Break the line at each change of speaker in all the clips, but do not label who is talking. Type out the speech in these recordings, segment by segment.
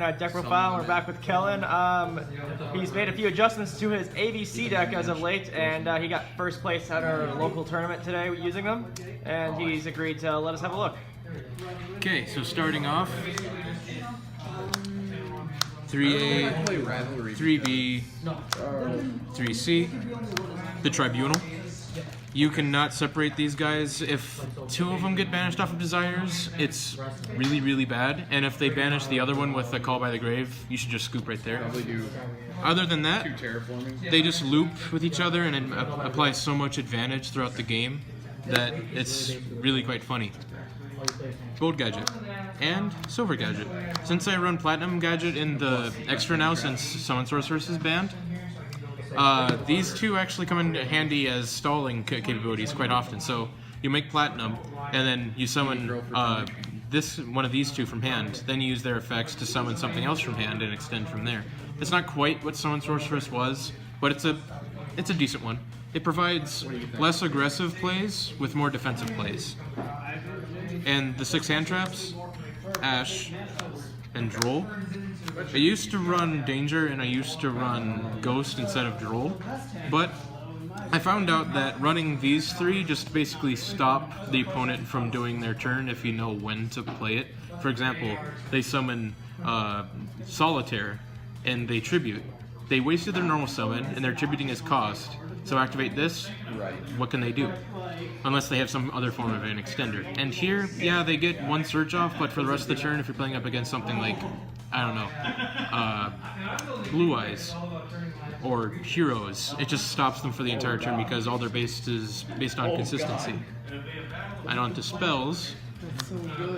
Deck Profile. We're back with Kellan. He's made a few adjustments to his ABC deck as of late, and he got first place at our local tournament today using them, and he's agreed to let us have a look.
Okay, so starting off, 3A, 3B, 3C, the Tribunal. You cannot separate these guys. If two of them get banished off of Desires, it's really, really bad. And if they banish the other one with a Call by the Grave, you should just scoop right there. Other than that, they just loop with each other and apply so much advantage throughout the game that it's really quite funny. Gold Gadget and Silver Gadget. Since I run Platinum Gadget in the extra now since Summon Sorceress is banned, these two actually come in handy as stalling capabilities quite often. So you make Platinum, and then you summon one of these two from hand. Then you use their effects to summon something else from hand and extend from there. It's not quite what Summon Sorceress was, but it's a decent one. It provides less aggressive plays with more defensive plays. And the 6 hand traps, Ash, and Droll. I used to run Danger and I used to run Ghost instead of Droll, but I found out that running these 3 just basically stop the opponent from doing their turn if you know when to play it. For example, they summon Solitaire and they tribute. They wasted their normal summon and they're tributing his cost. So activate this, what can they do? Unless they have some other form of an extender. And here, yeah, they get 1 search off, but for the rest of the turn, if you're playing up against something like, I don't know, Blue Eyes or Heroes, it just stops them for the entire turn because all their base is based on consistency. And on to spells,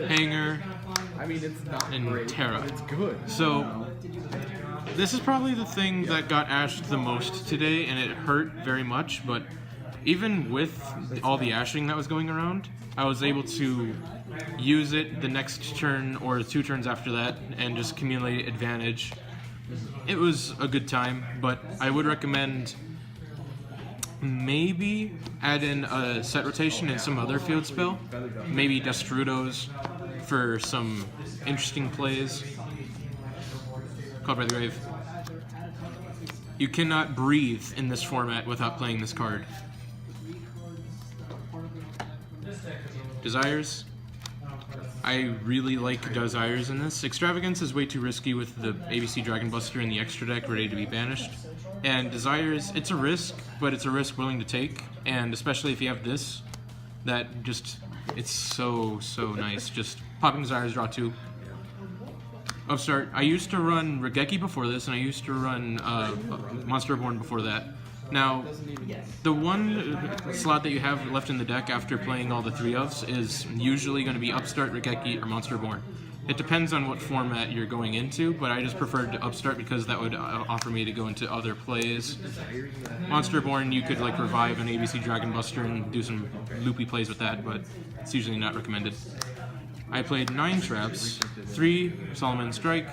Hanger, and Terra. So this is probably the thing that got ashed the most today, and it hurt very much, but even with all the ashing that was going around, I was able to use it the next turn or 2 turns after that and just accumulate advantage. It was a good time, but I would recommend maybe add in a set rotation and some other field spell. Maybe Destrudos for some interesting plays. Called by the Grave. You cannot breathe in this format without playing this card. Desires. I really like Desires in this. Extravagance is way too risky with the ABC Dragon Buster in the extra deck ready to be banished. And Desires, it's a risk, but it's a risk willing to take. And especially if you have this, that just, it's so nice. Just popping Desires, draw 2. Upstart. I used to run Regeki before this, and I used to run Monster Born before that. Now, the one slot that you have left in the deck after playing all the 3-ofs is usually going to be Upstart, Regeki, or Monster Born. It depends on what format you're going into, but I just preferred to Upstart because that would offer me to go into other plays. Monster Born, you could like revive an ABC Dragon Buster and do some loopy plays with that, but it's usually not recommended. I played 9 traps, 3 Solomon Strike.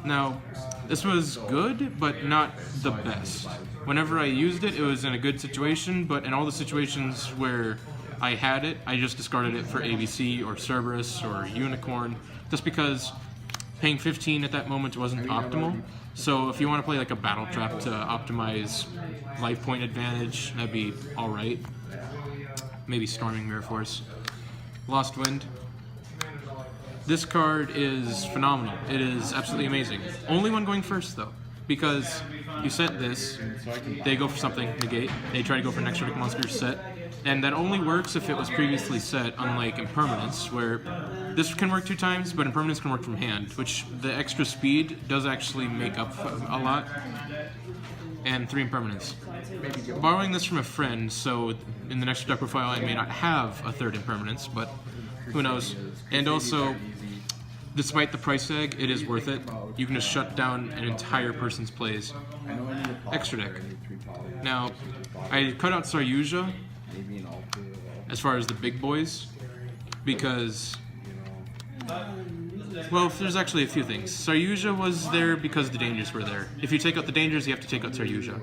Now, this was good, but not the best. Whenever I used it, it was in a good situation, but in all the situations where I had it, I just discarded it for ABC or Cerberus or Unicorn, just because paying 15 at that moment wasn't optimal. So if you want to play like a battle trap to optimize life point advantage, that'd be alright. Maybe Storming Mirror Force. Lost Wind. This card is phenomenal. It is absolutely amazing. Only one going first though, because you set this, they go for something, negate, they try to go for an extra monster set, and that only works if it was previously set, unlike Impermanence, where this can work 2 times, but Impermanence can work from hand, which the extra speed does actually make up a lot. And 3 Impermanence. Borrowing this from a friend, so in the next deck profile I may not have a 3rd Impermanence, but who knows. And also, despite the price tag, it is worth it. You can just shut down an entire person's plays. Extra deck. Now, I cut out Yugioh as far as the big boys, because, well, there's actually a few things. Yugioh was there because the dangers were there. If you take out the dangers, you have to take out Yugioh.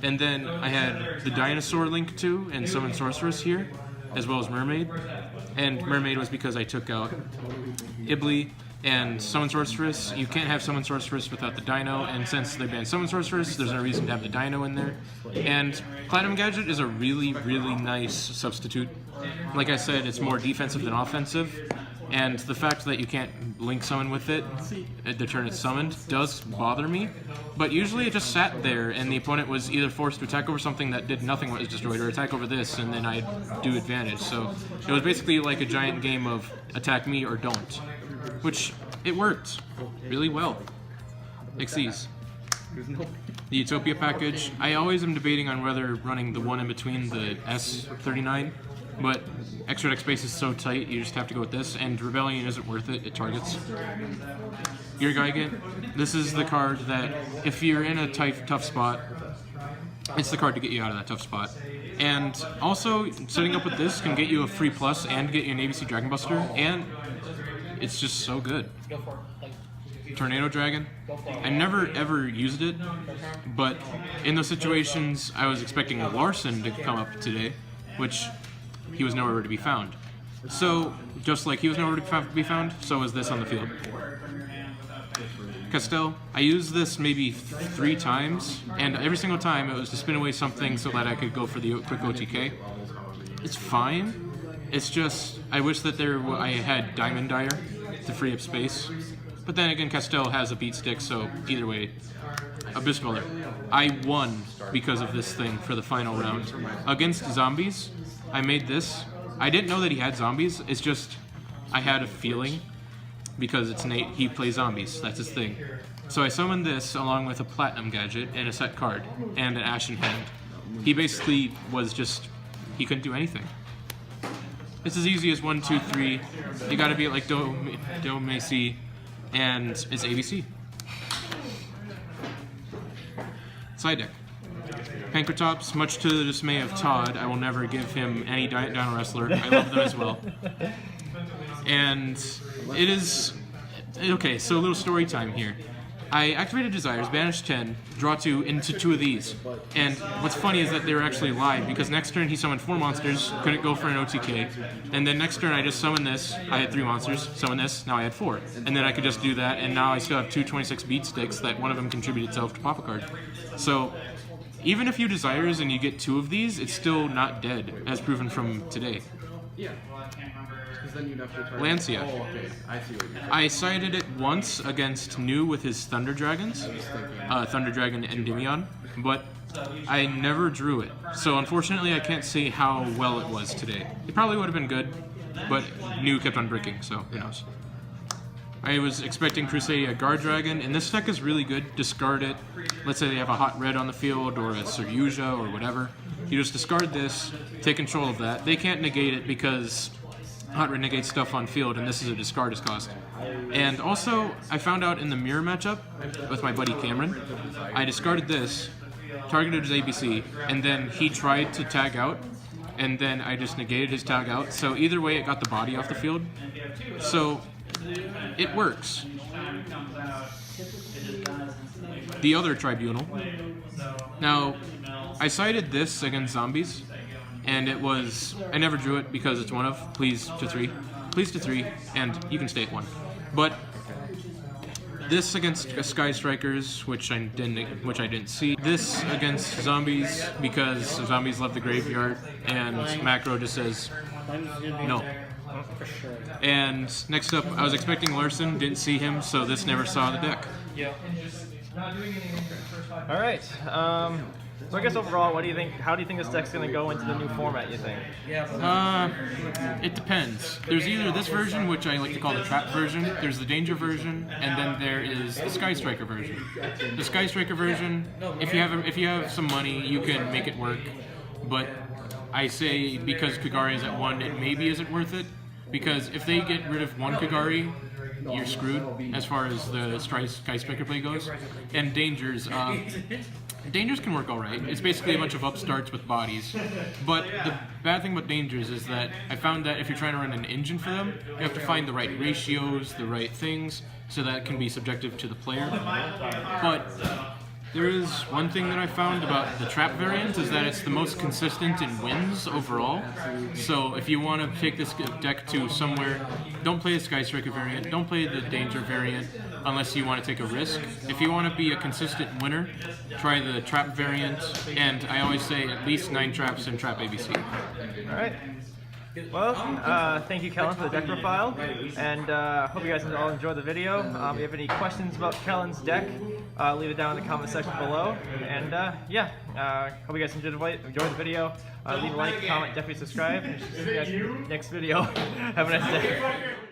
And then I had the Dinosaur Link too, and Summon Sorceress here, as well as Mermaid. And Mermaid was because I took out Ibli and Summon Sorceress. You can't have Summon Sorceress without the Dino, and since they banned Summon Sorceress, there's no reason to have the Dino in there. And Platinum Gadget is a really, really nice substitute. Like I said, it's more defensive than offensive, and the fact that you can't Link Summon with it at the turn it's summoned does bother me, but usually it just sat there, and the opponent was either forced to attack over something that did nothing when it was destroyed, or attack over this, and then I'd do advantage. So it was basically like a giant game of attack me or don't, which it worked really well. Like these. The Utopia package, I always am debating on whether running the one in between the S39, but extra deck space is so tight, you just have to go with this, and Rebellion isn't worth it, it targets. Gear Gigant, this is the card that, if you're in a tough spot, it's the card to get you out of that tough spot. And also, setting up with this can get you a free plus and get you an ABC Dragon Buster, and it's just so good. Tornado Dragon, I never ever used it, but in those situations I was expecting Larson to come up today, which he was nowhere to be found. So, just like he was nowhere to be found, so was this on the field. Castell, I used this maybe 3 times, and every single time it was to spin away something so that I could go for the quick OTK. It's fine, it's just, I wish that I had Diamond Dyer to free up space. But then again, Castell has a beat stick, so either way. Abyss Dweller. I won because of this thing for the final round. Against zombies, I made this. I didn't know that he had zombies, it's just, I had a feeling, because it's Nate, he plays zombies, that's his thing. So I summoned this along with a Platinum Gadget and a set card, and an Ashen Hand. He basically was just, he couldn't do anything. It's as easy as 1, 2, 3. You gotta be at like Do, Me, Si, and it's ABC. Side deck. Pankratops, much to the dismay of Todd, I will never give him any Dino Wrestler. I love them as well. And it is... Okay, so a little story time here. I activated Desires, banished 10, draw 2 into 2 of these. And what's funny is that they were actually live, because next turn he summoned 4 monsters, couldn't go for an OTK. And then next turn I just summoned this, I had 3 monsters, summoned this, now I had 4. And then I could just do that, and now I still have 2 26 beat sticks that one of them contributed itself to pop a card. So, even if you Desires and you get 2 of these, it's still not dead, as proven from today.
Yeah. Then you'd have to try
Lancia.
Oh, okay. I see what you're saying.
I sided it once against New with his Thunder Dragons, Thunder Dragon and Endymion, but I never drew it. So unfortunately I can't say how well it was today. It probably would have been good, but New kept on bricking, so who knows. I was expecting Crusadia Guard Dragon, and this deck is really good. Discard it. Let's say they have a hot red on the field, or a Yugioh, or whatever. You just discard this, take control of that. They can't negate it because Hot Red negates stuff on field, and this is a discard as cost. And also, I found out in the mirror matchup with my buddy Cameron, I discarded this, targeted his ABC, and then he tried to tag out, and then I just negated his tag out. So either way, it got the body off the field. So it works. The other Tribunal. Now, I sided this against zombies, and it was, I never drew it because it's one of, please to 3, and you can stay at 1. But this against Sky Strikers, which I didn't see. This against zombies because zombies love the graveyard, and Macro just says no. And next up, I was expecting Larson, didn't see him, so this never saw the deck.
All right. So I guess overall, what do you think? How do you think this deck's going to go into the new format? You think?
It depends. There's either this version, which I like to call the trap version. There's the danger version, and then there is the Sky Striker version. The Sky Striker version, if you have some money, you can make it work. But I say because Kagari is at 1, it maybe isn't worth it. Because if they get rid of one Kagari, you're screwed as far as the Sky Striker play goes. And dangers. Dangers can work alright. It's basically a bunch of upstarts with bodies. But the bad thing about Dangers is that I found that if you're trying to run an engine for them, you have to find the right ratios, the right things, so that can be subjective to the player. But There is one thing that I found about the trap variant is that it's the most consistent in wins overall. So if you want to take this deck to somewhere, don't play the Sky Striker variant, don't play the Danger variant unless you want to take a risk. If you want to be a consistent winner, try the trap variant, and I always say at least 9 traps in trap ABC.
Alright. Well, thank you, Kellan, for the deck profile, and hope you guys all enjoyed the video. If you have any questions about Kellan's deck, leave it down in the comment section below. And yeah, hope you guys enjoyed the video. Leave a like, comment, definitely subscribe. And see you guys in the next video. Have a nice day.